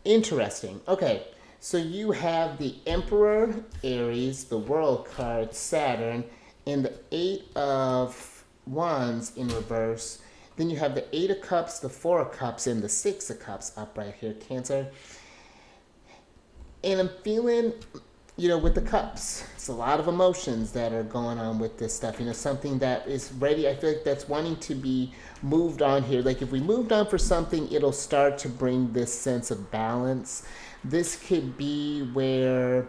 Interesting. Okay. So you have the Emperor, Aries, the World card, Saturn, and the Eight of Wands in reverse. Then you have the Eight of Cups, the Four of Cups, and the Six of Cups up right here, Cancer. And I'm feeling, you know, with the cups, it's a lot of emotions that are going on with this stuff. You know, something that is ready. I feel like that's wanting to be moved on here. Like if we moved on for something, it'll start to bring this sense of balance. This could be where,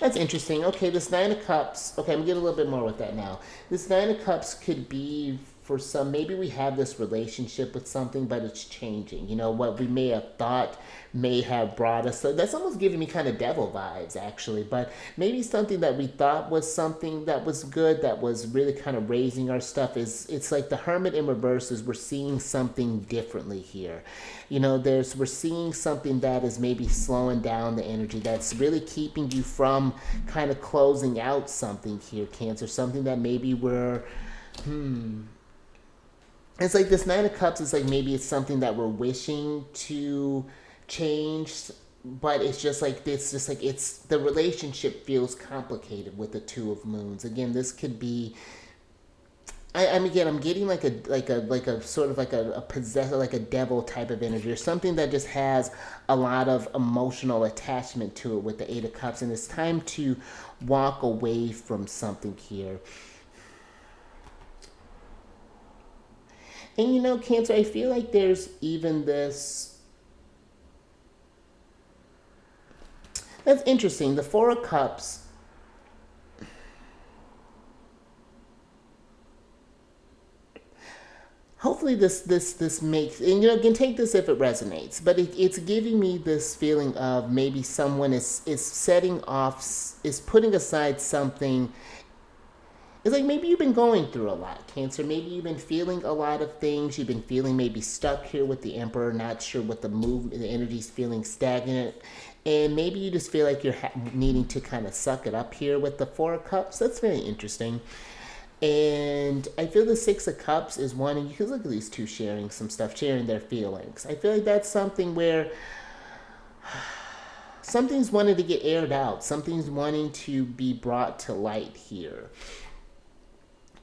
that's interesting. Okay, this Nine of Cups. Okay, I'm getting a little bit more with that now. This Nine of Cups could be for some, maybe we have this relationship with something, but it's changing. You know, what we may have thought may have brought us. So that's almost giving me kind of devil vibes, actually. But maybe something that we thought was something that was good, that was really kind of raising our stuff, is it's like the Hermit in reverse is we're seeing something differently here. You know, we're seeing something that is maybe slowing down the energy, that's really keeping you from kind of closing out something here, Cancer. Something that maybe we're, it's like this Nine of Cups is like maybe it's something that we're wishing to change, but it's just like this, just like it's the relationship feels complicated with the Two of Moons. Again, this could be, I'm getting like a sort of like a possessor, like a devil type of energy, or something that just has a lot of emotional attachment to it with the Eight of Cups, and it's time to walk away from something here. And you know, Cancer, I feel like there's even this. That's interesting. The Four of Cups. Hopefully this makes, and you know, you can take this if it resonates, but it's giving me this feeling of maybe someone is setting off, is putting aside something. It's like maybe you've been going through a lot, Cancer. Maybe you've been feeling a lot of things. You've been feeling maybe stuck here with the Emperor, not sure what the energy's feeling stagnant. And maybe you just feel like you're needing to kind of suck it up here with the Four of Cups. That's very interesting. And I feel the Six of Cups is wanting, you can look at these two sharing some stuff, sharing their feelings. I feel like that's something where something's wanting to get aired out. Something's wanting to be brought to light here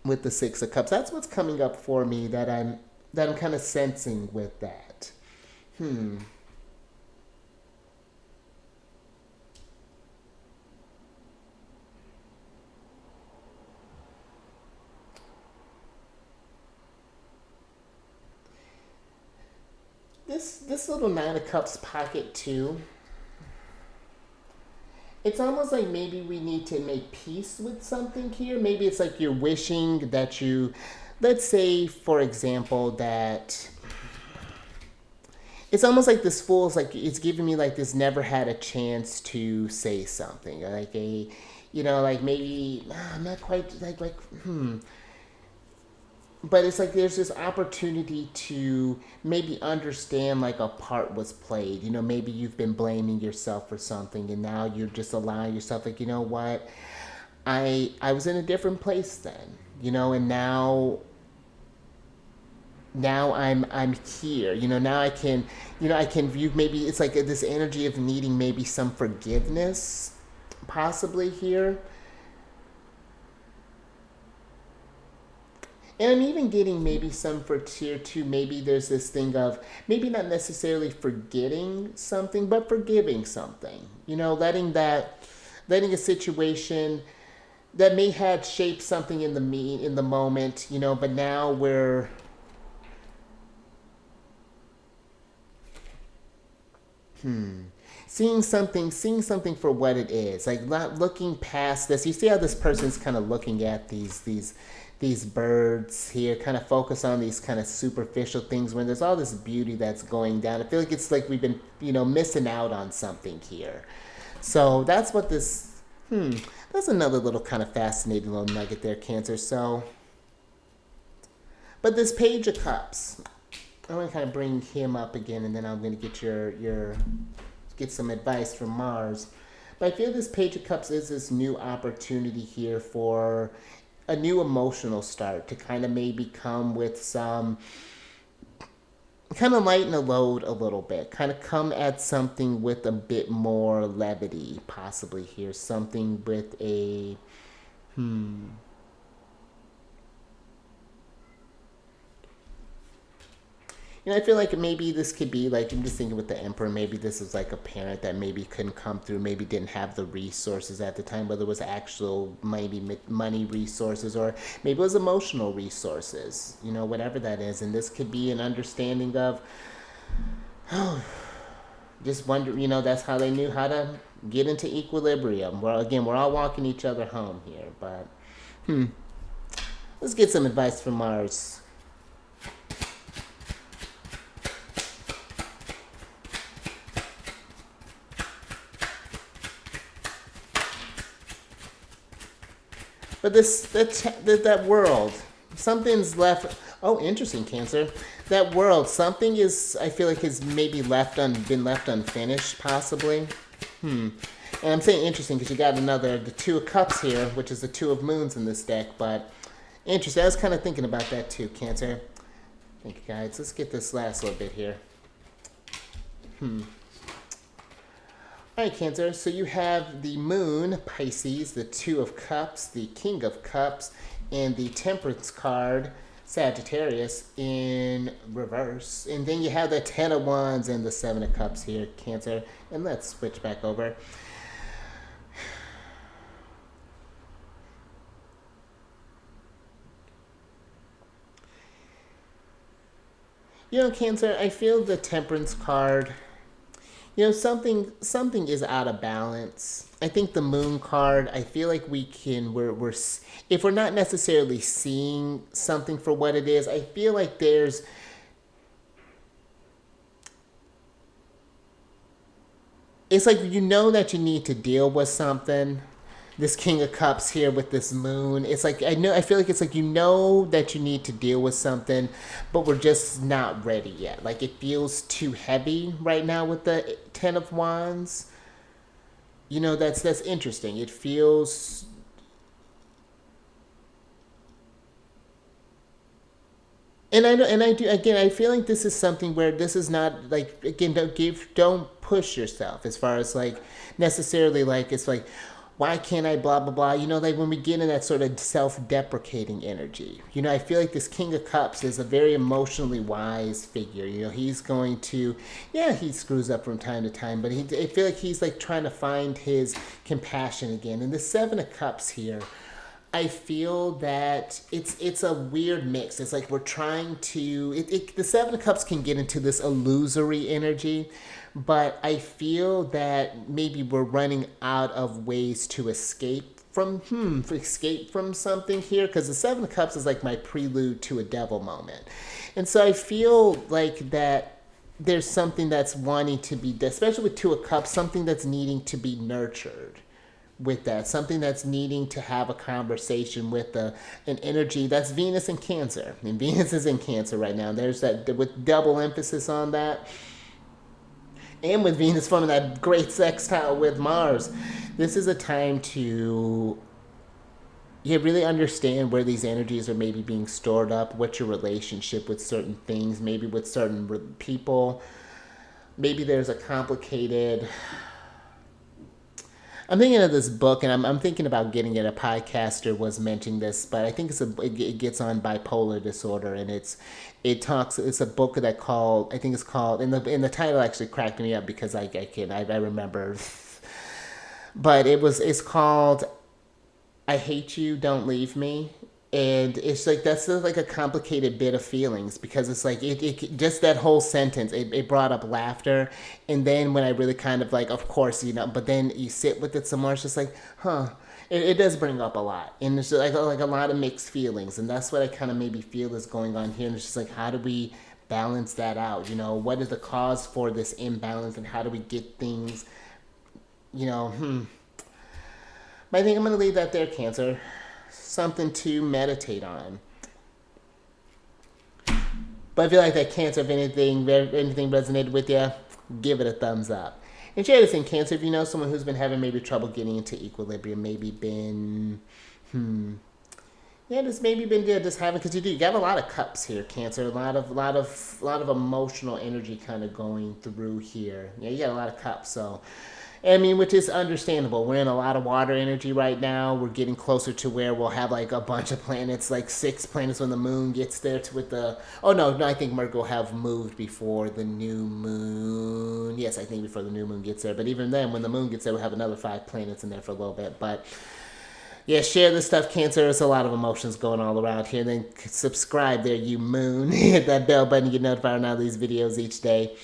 with the Six of Cups. That's what's coming up for me, that I'm kind of sensing with that. This little Nine of Cups pocket too. It's almost like maybe we need to make peace with something here. Maybe it's like you're wishing that you, let's say, for example, that it's almost like this Fool is like, it's giving me like this never had a chance to say something. Like a, you know, like maybe, not quite, but it's like there's this opportunity to maybe understand like a part was played. You know, maybe you've been blaming yourself for something, and now you're just allowing yourself, like, you know what, I was in a different place then, you know, and now now I'm here. Now I can, I can view, maybe it's like this energy of needing maybe some forgiveness, possibly here. And I'm even getting maybe some for tier two. Maybe there's this thing of maybe not necessarily forgetting something, but forgiving something. Letting a situation that may have shaped something in the moment, but now we're seeing something for what it is, like not looking past this. You see how this person's kind of looking at these birds here, kind of focus on these kind of superficial things when there's all this beauty that's going down. I feel like it's like we've been missing out on something here. So that's what this that's another little kind of fascinating little nugget there, Cancer. So, but this Page of Cups, I'm gonna kind of bring him up again, and then I'm gonna get your get some advice from Mars. But I feel this Page of Cups is this new opportunity here for a new emotional start to kind of maybe come with some kind of lighten the load a little bit, kind of come at something with a bit more levity, possibly here, something with a I feel like maybe this could be like, I'm just thinking with the Emperor, maybe this is like a parent that maybe couldn't come through, maybe didn't have the resources at the time, whether it was actual maybe money resources or maybe it was emotional resources, whatever that is. And this could be an understanding of, just wonder, that's how they knew how to get into equilibrium. Well, again, we're all walking each other home here, but let's get some advice from Mars. But that world, something's left. Oh, interesting, Cancer. That world, something is. I feel like has maybe been left unfinished, possibly. And I'm saying interesting because you got the Two of Cups here, which is the Two of Moons in this deck. But interesting. I was kind of thinking about that too, Cancer. Thank you, guys. Let's get this last little bit here. All right, Cancer. So you have the Moon, Pisces, the Two of Cups, the King of Cups, and the Temperance card, Sagittarius, in reverse. And then you have the Ten of Wands and the Seven of Cups here, Cancer. And let's switch back over. Cancer, I feel the Temperance card, something is out of balance. I think the Moon card, I feel like we're if we're not necessarily seeing something for what it is, I feel like it's like that you need to deal with something. This King of Cups here with this Moon, it's like I feel like it's like that you need to deal with something, but we're just not ready yet. Like it feels too heavy right now with the Ten of Wands. That's interesting. It feels, and I do again. I feel like this is something where this is not like, again, don't push yourself as far as like necessarily like it's like, why can't I blah blah blah, like when we get in that sort of self-deprecating energy. I feel like this King of Cups is a very emotionally wise figure. He's going to, yeah, he screws up from time to time, but I feel like he's like trying to find his compassion again. And the Seven of Cups here, I feel that it's a weird mix. It's like we're trying to the Seven of Cups can get into this illusory energy, but I feel that maybe we're running out of ways to escape from something here, because the Seven of Cups is like my prelude to a devil moment. And so I feel like that there's something that's wanting to be, especially with Two of Cups, something that's needing to be nurtured with that, something that's needing to have a conversation with an energy that's Venus and Cancer. And Venus is in Cancer right now. There's that with double emphasis on that. And with Venus forming that great sextile with Mars, this is a time to you really understand where these energies are maybe being stored up, what's your relationship with certain things, maybe with certain people. Maybe there's a complicated. I'm thinking of this book, and I'm thinking about getting it. A podcaster was mentioning this, but I think it gets on bipolar disorder, and it's a book that called, I think it's called, in the title actually cracked me up because I remember, but it's called I Hate You, Don't Leave Me. And it's like that's like a complicated bit of feelings because it's like it just that whole sentence it brought up laughter, and then when I really kind of like, of course, but then you sit with it some more, it's just like, it does bring up a lot, and it's like a lot of mixed feelings, and that's what I kind of maybe feel is going on here, and it's just like, how do we balance that out? What is the cause for this imbalance, and how do we get things, But I think I'm going to leave that there, Cancer. Something to meditate on. But I feel like that, Cancer, if anything resonated with you, give it a thumbs up. And share this in, Cancer, if you know someone who's been having maybe trouble getting into equilibrium, maybe been, just maybe been just having, because you got a lot of cups here, Cancer, a lot of emotional energy kind of going through here. Yeah, you got a lot of cups, so. I mean, which is understandable. We're in a lot of water energy right now. We're getting closer to where we'll have like a bunch of planets, like 6 planets when the moon gets there with the... Oh, no, I think Mercury will have moved before the new moon. Yes, I think before the new moon gets there. But even then, when the moon gets there, we'll have another 5 planets in there for a little bit. But yeah, share this stuff, Cancer. There's a lot of emotions going all around here. Then subscribe there, you moon. Hit that bell button to get notified on all these videos each day.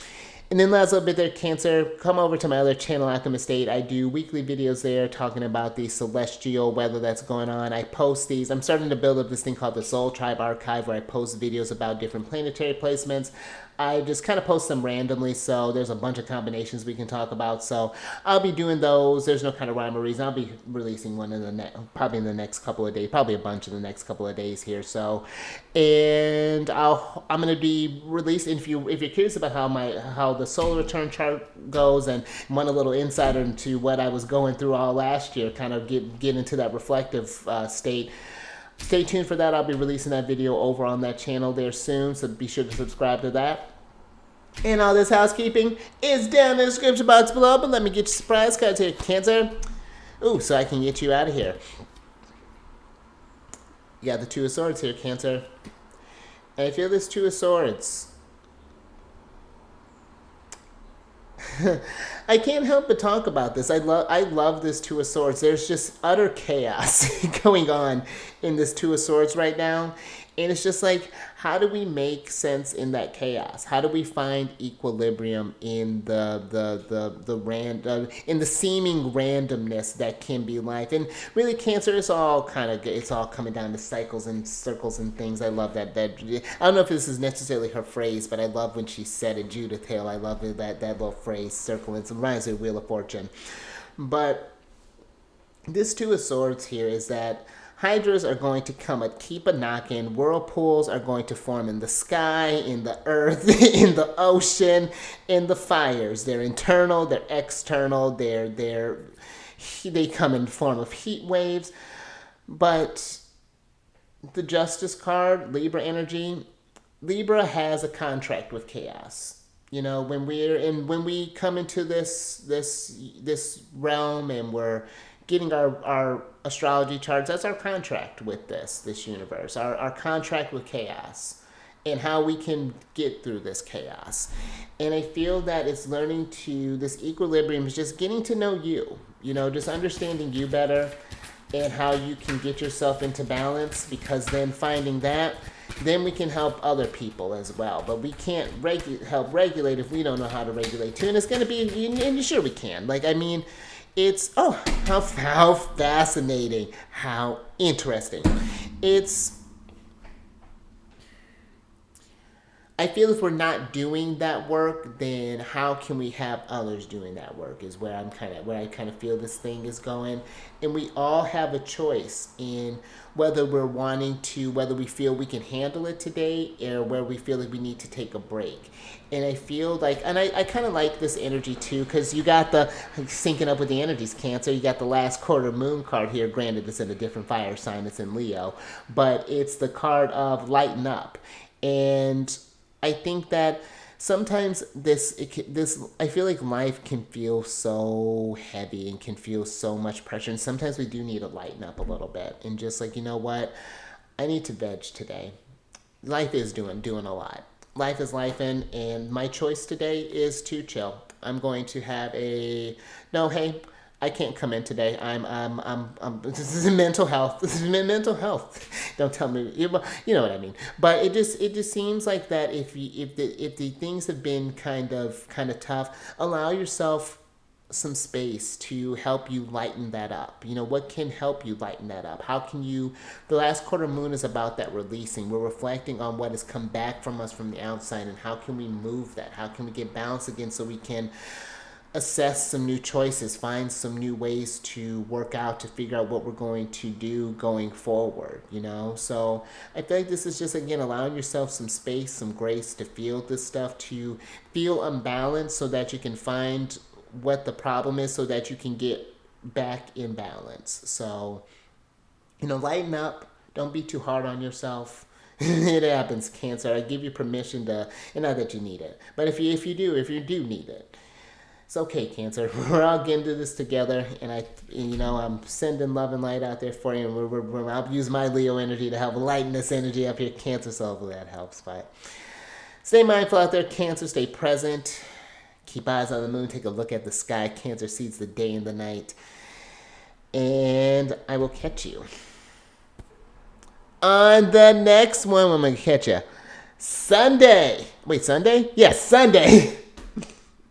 And then last little bit there, Cancer, come over to my other channel, Alchemist 8. I do weekly videos there talking about the celestial weather that's going on. I post these. I'm starting to build up this thing called the Soul Tribe Archive where I post videos about different planetary placements. I just kind of post them randomly, so there's a bunch of combinations we can talk about. So I'll be doing those. There's no kind of rhyme or reason. I'll be releasing one probably in the next couple of days, probably a bunch in the next couple of days here. So, and I'm gonna be releasing. If you're curious about how the solar return chart goes and want a little insight into what I was going through all last year, kind of get into that reflective state. Stay tuned for that. I'll be releasing that video over on that channel there soon, so be sure to subscribe to that. And all this housekeeping is down in the description box below, but let me get you surprise cards here, Cancer. Ooh, so I can get you out of here. You got the Two of Swords here, Cancer. And I feel this Two of Swords. I can't help but talk about this. I love this Two of Swords. There's just utter chaos going on in this Two of Swords right now. And it's just like, how do we make sense in that chaos? How do we find equilibrium in the seeming randomness that can be life? And really, Cancer is all coming down to cycles and circles and things. I love that. I don't know if this is necessarily her phrase, but I love when she said it, Judith Hill. I love that little phrase, circle. It reminds me of Wheel of Fortune. But this Two of Swords here is that hydras are going to keep a knocking. Whirlpools are going to form in the sky, in the earth, in the ocean, in the fires. They're internal, they're external, they come in the form of heat waves. But the Justice card, Libra energy, Libra has a contract with chaos. When we come into this realm and we're getting our astrology charts, that's our contract with this universe, our contract with chaos and how we can get through this chaos. And I feel that it's learning this equilibrium is just getting to know you, just understanding you better and how you can get yourself into balance, because then finding that, then we can help other people as well. But we can't help regulate if we don't know how to regulate too. And it's going to be, and sure we can. It's, how fascinating, how interesting. I feel if we're not doing that work, then how can we have others doing that work? Is where I kind of feel this thing is going, and we all have a choice in whether whether we feel we can handle it today, or where we feel like we need to take a break. And I feel like, and I kind of like this energy too, because you got the syncing up with the energies, Cancer. You got the last quarter moon card here. Granted, it's in a different fire sign. It's in Leo, but it's the card of lighten up. And I think that sometimes this I feel like life can feel so heavy and can feel so much pressure, and sometimes we do need to lighten up a little bit and just like, you know what, I need to veg today. Life is doing a lot. Life is life, and my choice today is to chill. I'm going to have a no. Hey, I can't come in today. This is mental health. This is mental health. Don't tell me. You know what I mean. But it just seems like that if the things have been kind of tough, allow yourself some space to help you lighten that up. You know, what can help you lighten that up? How can you, the last quarter moon is about that releasing. We're reflecting on what has come back from us from the outside, and how can we move that? How can we get balance again so we can assess some new choices, find some new ways to work out, to figure out what we're going to do going forward, you know? So I feel like this is just, again, allowing yourself some space, some grace to feel this stuff, to feel unbalanced so that you can find what the problem is so that you can get back in balance. So, you know, lighten up. Don't be too hard on yourself. It happens, Cancer. I give you permission to, and not that you need it, but if you do need it, it's okay, Cancer. We're all getting through this together, and I'm sending love and light out there for you. And I'll use my Leo energy to help lighten this energy up here, Cancer. So hopefully that helps. But stay mindful out there, Cancer. Stay present. Keep eyes on the moon. Take a look at the sky. Cancer sees the day and the night. And I will catch you on the next one. I'm gonna catch you Sunday. Wait, Sunday? Yes, Sunday.